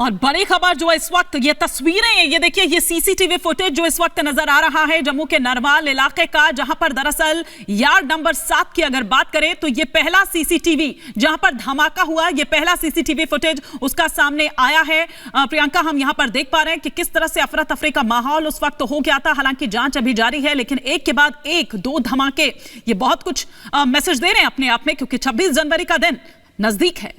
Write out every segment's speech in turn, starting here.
और बड़ी खबर जो इस वक्त ये तस्वीरें हैं, ये देखिए, ये सीसीटीवी फुटेज जो इस वक्त नजर आ रहा है जम्मू के नरवाल इलाके का, जहां पर दरअसल यार्ड नंबर 7 की अगर बात करें तो ये पहला सीसीटीवी जहां पर धमाका हुआ, ये पहला सीसीटीवी फुटेज उसका सामने आया है। प्रियंका, हम यहां पर देख पा रहे हैं कि किस तरह से अफरा तफरी का माहौल उस वक्त हो गया था। हालांकि जांच अभी जारी है, लेकिन एक के बाद एक दो धमाके ये बहुत कुछ मैसेज दे रहे हैं अपने आप में, क्योंकि 26 जनवरी का दिन नजदीक है।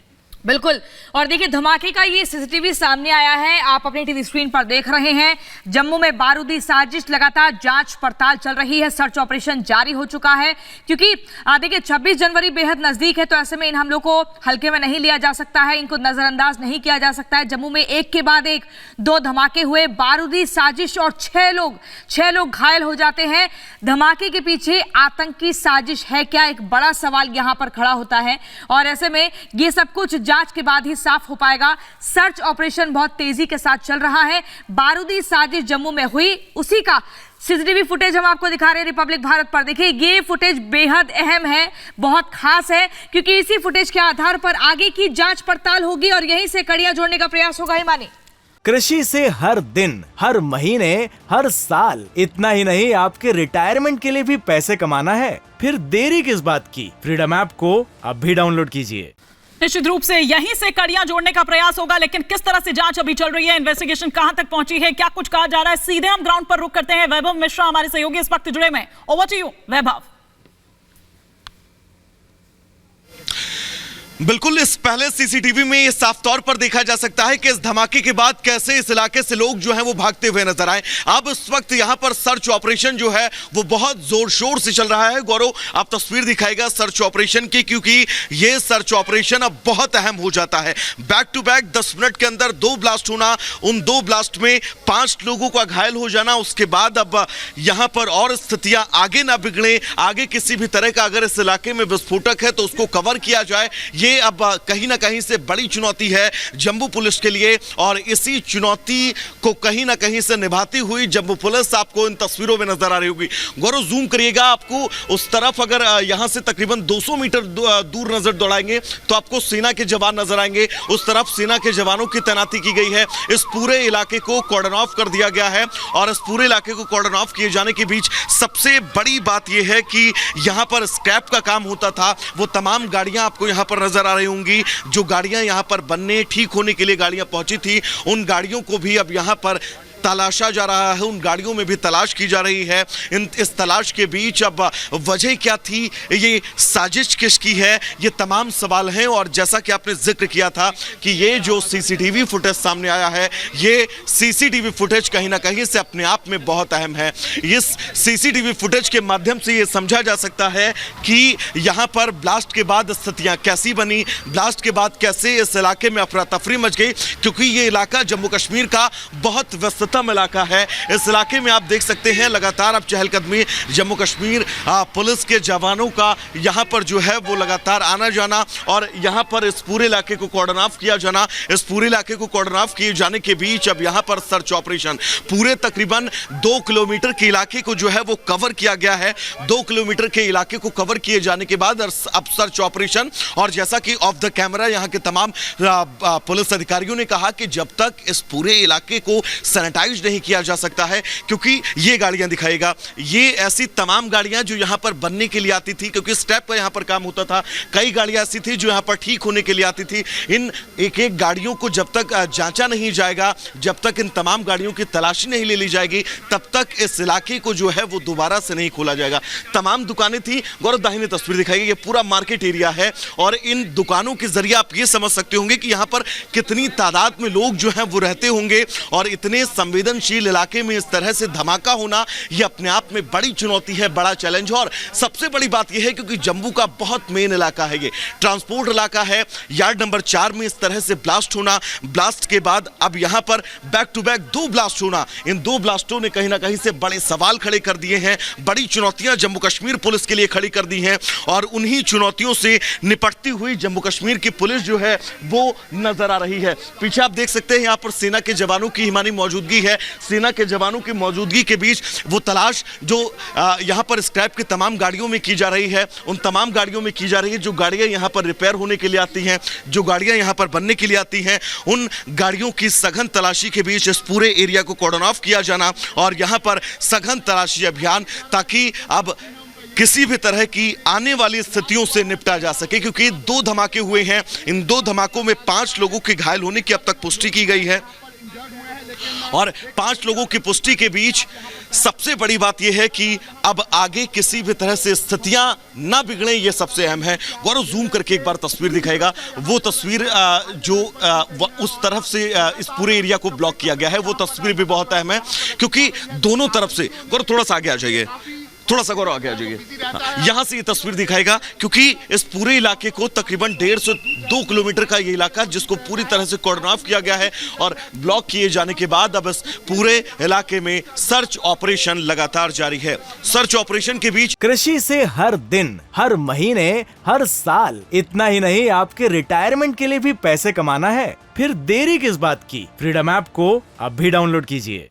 बिल्कुल। और देखिए, धमाके का ये सीसीटीवी सामने आया है, आप अपनी टीवी स्क्रीन पर देख रहे हैं। जम्मू में बारूदी साजिश, लगातार जांच पड़ताल चल रही है, सर्च ऑपरेशन जारी हो चुका है, क्योंकि देखिए 26 जनवरी बेहद नजदीक है, तो ऐसे में इन हमलों को हल्के में नहीं लिया जा सकता है, इनको नजरअंदाज नहीं किया जा सकता है। जम्मू में एक के बाद एक दो धमाके हुए, बारूदी साजिश, और 6 लोग घायल हो जाते हैं। धमाके के पीछे आतंकी साजिश है क्या, एक बड़ा सवाल यहां पर खड़ा होता है। और ऐसे में ये सब कुछ जांच के बाद ही साफ हो पाएगा। सर्च ऑपरेशन बहुत तेजी के साथ चल रहा है। बारूदी साजिश जम्मू में हुई, उसी का सीसीटीवी फुटेज हम आपको दिखा रहे हैं रिपब्लिक भारत पर। देखिए, ये फुटेज बेहद अहम है, बहुत खास है, क्योंकि इसी फुटेज के आधार पर आगे की जांच पड़ताल होगी और यहीं से कड़ियां जोड़ने का प्रयास होगा। हिमानी, कृषि से हर दिन, हर महीने, हर साल, इतना ही नहीं, आपके रिटायरमेंट के लिए भी पैसे कमाना है? फिर देरी किस बात की? फ्रीडम ऐप को अब भी डाउनलोड कीजिए। निश्चित रूप से यहीं से कड़ियां जोड़ने का प्रयास होगा, लेकिन किस तरह से जांच अभी चल रही है, इन्वेस्टिगेशन कहां तक पहुंची है, क्या कुछ कहा जा रहा है, सीधे हम ग्राउंड पर रुक करते हैं। वैभव मिश्रा हमारे सहयोगी इस वक्त जुड़े हुए हैं। ओवर टू यू वैभव। बिल्कुल, इस पहले सीसीटीवी में ये साफ तौर पर देखा जा सकता है कि इस धमाके के बाद कैसे इस इलाके से लोग जो हैं वो भागते हुए नजर आए। अब इस वक्त यहाँ पर सर्च ऑपरेशन जो है वो बहुत जोर शोर से चल रहा है। गौरव, आप तस्वीर दिखाएगा सर्च ऑपरेशन की, क्योंकि ये सर्च ऑपरेशन अब बहुत अहम हो जाता है। बैक टू बैक 10 मिनट के अंदर 2 ब्लास्ट होना, उन 2 ब्लास्ट में 5 लोगों का घायल हो जाना, उसके बाद अब यहाँ पर और स्थितियां आगे ना बिगड़े, आगे किसी भी तरह का अगर इस इलाके में विस्फोटक है तो उसको कवर किया जाए, ये अब कहीं ना कहीं से बड़ी चुनौती है जम्मू पुलिस के लिए। और इसी चुनौती को कहीं ना कहीं से निभाती हुई जम्मू पुलिस आपको इन तस्वीरों में नजर आ रही होगी। गौरव, जूम करिएगा, आपको उस तरफ अगर यहां से तकरीबन 200 मीटर दूर नजर दौड़ाएंगे तो आपको सेना के जवान नजर आएंगे। उस तरफ सेना के जवानों की तैनाती की गई है। इस पूरे इलाके को कॉर्डन ऑफ कर दिया गया है, और इस पूरे इलाके को कॉर्डन ऑफ किए जाने के बीच सबसे बड़ी बात यह है कि यहां पर स्क्रैप का काम होता था, वो तमाम गाड़ियां आपको यहां पर नजर आ रही होंगी। जो गाड़ियां यहां पर बनने, ठीक होने के लिए गाड़ियां पहुंची थी, उन गाड़ियों को भी अब यहां पर तलाशा जा रहा है, उन गाड़ियों में भी तलाश की जा रही है। इस तलाश के बीच अब वजह क्या थी, ये साजिश किसकी है, ये तमाम सवाल हैं। और जैसा कि आपने जिक्र किया था कि ये जो सीसीटीवी फुटेज सामने आया है, ये सीसीटीवी फुटेज कहीं ना कहीं से अपने आप में बहुत अहम है। इस सीसीटीवी फुटेज के माध्यम से ये समझा जा सकता है कि यहाँ पर ब्लास्ट के बाद स्थितियाँ कैसी बनी, ब्लास्ट के बाद कैसे इस इलाके में अफरा तफरी मच गई, क्योंकि ये इलाका जम्मू कश्मीर का बहुत व्यस्त इलाका है। इस इलाके में आप देख सकते हैं लगातार अब चहलकदमी जम्मू कश्मीर पुलिस के जवानों का यहां पर जो है वो लगातार आना जाना, और यहां पर इस पूरे इलाके को कॉर्डन ऑफ किया जाना। इस पूरे इलाके को कॉर्डन ऑफ किए जाने के बीच अब यहां पर सर्च ऑपरेशन पूरे तकरीबन 2 किलोमीटर के इलाके को जो है वो कवर किया गया है। 2 किलोमीटर के इलाके को कवर किए जाने के बाद अब सर्च ऑपरेशन, और जैसा कि ऑफ द कैमरा यहां के तमाम पुलिस अधिकारियों ने कहा कि जब तक इस पूरे इलाके को सैनिटाइज नहीं किया जा सकता है, क्योंकि ये गाड़ियां दिखाएगा, ये ऐसी तमाम गाड़ियां जो यहां पर बनने के लिए आती थी, क्योंकि स्टेप का यहां पर काम होता था, कई गाड़ियां ऐसी थी जो यहां पर ठीक होने के लिए आती थी। इन एक एक गाड़ियों को जब तक जांचा नहीं जाएगा, जब तक इन तमाम गाड़ियों की तलाशी नहीं ले ली जाएगी, तब तक इस इलाके को जो है वो दोबारा से नहीं खोला जाएगा। तमाम दुकानें थी। गौरव, दाहिनी तस्वीर दिखाई, ये पूरा मार्केट एरिया है, और इन दुकानों के जरिए आप ये समझ सकते होंगे कि यहां पर कितनी तादाद में लोग जो है वो रहते होंगे। और इतने संवेदनशील इलाके में इस तरह से धमाका होना, यह अपने आप में बड़ी चुनौती है, बड़ा चैलेंज है। और सबसे बड़ी बात यह है क्योंकि जम्मू का बहुत मेन इलाका है, ये ट्रांसपोर्ट इलाका है। यार्ड नंबर 4 में इस तरह से ब्लास्ट होना, ब्लास्ट के बाद अब यहां पर बैक टू बैक 2 ब्लास्ट होना, इन 2 ब्लास्टों ने कहीं ना कहीं से बड़े सवाल खड़े कर दिए हैं, बड़ी चुनौतियां जम्मू कश्मीर पुलिस के लिए खड़ी कर दी हैं। और उन्हीं चुनौतियों से निपटती हुई जम्मू कश्मीर की पुलिस जो है वो नजर आ रही है। पीछे आप देख सकते हैं यहां पर सेना के जवानों की हिमानी मौजूदगी मौजूदगी है, सेना के जवानों की मौजूदगी के बीच वो तलाश जो यहाँ पर स्क्रैप की तमाम गाड़ियों में की जा रही है, उन तमाम गाड़ियों में की जा रही है जो गाड़ियाँ यहाँ पर रिपेयर होने के लिए आती हैं, जो गाड़ियाँ यहाँ पर बनने के लिए आती हैं, उन गाड़ियों की सघन तलाशी के बीच इस पूरे एरिया को कॉर्डन ऑफ किया जाना और यहाँ पर सघन तलाशी अभियान, ताकि अब किसी भी तरह की आने वाली स्थितियों से निपटा जा सके, क्योंकि 2 धमाके हुए हैं। इन 2 धमाकों में 5 लोगों के घायल होने की अब तक पुष्टि की गई है और 5 लोगों की पुष्टि के बीच सबसे बड़ी बात यह है कि अब आगे किसी भी तरह से स्थितियां ना बिगड़े, ये सबसे अहम है। गौरव जूम करके एक बार तस्वीर दिखाएगा, वो तस्वीर जो उस तरफ से इस पूरे एरिया को ब्लॉक किया गया है, वो तस्वीर भी बहुत अहम है, क्योंकि दोनों तरफ से, गौरव थोड़ा सा आगे आ जाइए, थोड़ा सा गौरव आगे आ जाइए, यहां से ये तस्वीर दिखाएगा, क्योंकि इस पूरे इलाके को तकरीबन 1.5 से 2 किलोमीटर का ये इलाका जिसको पूरी तरह से कॉर्डन ऑफ किया गया है और ब्लॉक किए जाने के बाद अब इस पूरे इलाके में सर्च ऑपरेशन लगातार जारी है। सर्च ऑपरेशन के बीच कृषि से हर दिन, हर महीने, हर साल, इतना ही नहीं आपके रिटायरमेंट के लिए भी पैसे कमाना है, फिर देरी किस बात की? फ्रीडम ऐप को अब भी डाउनलोड कीजिए।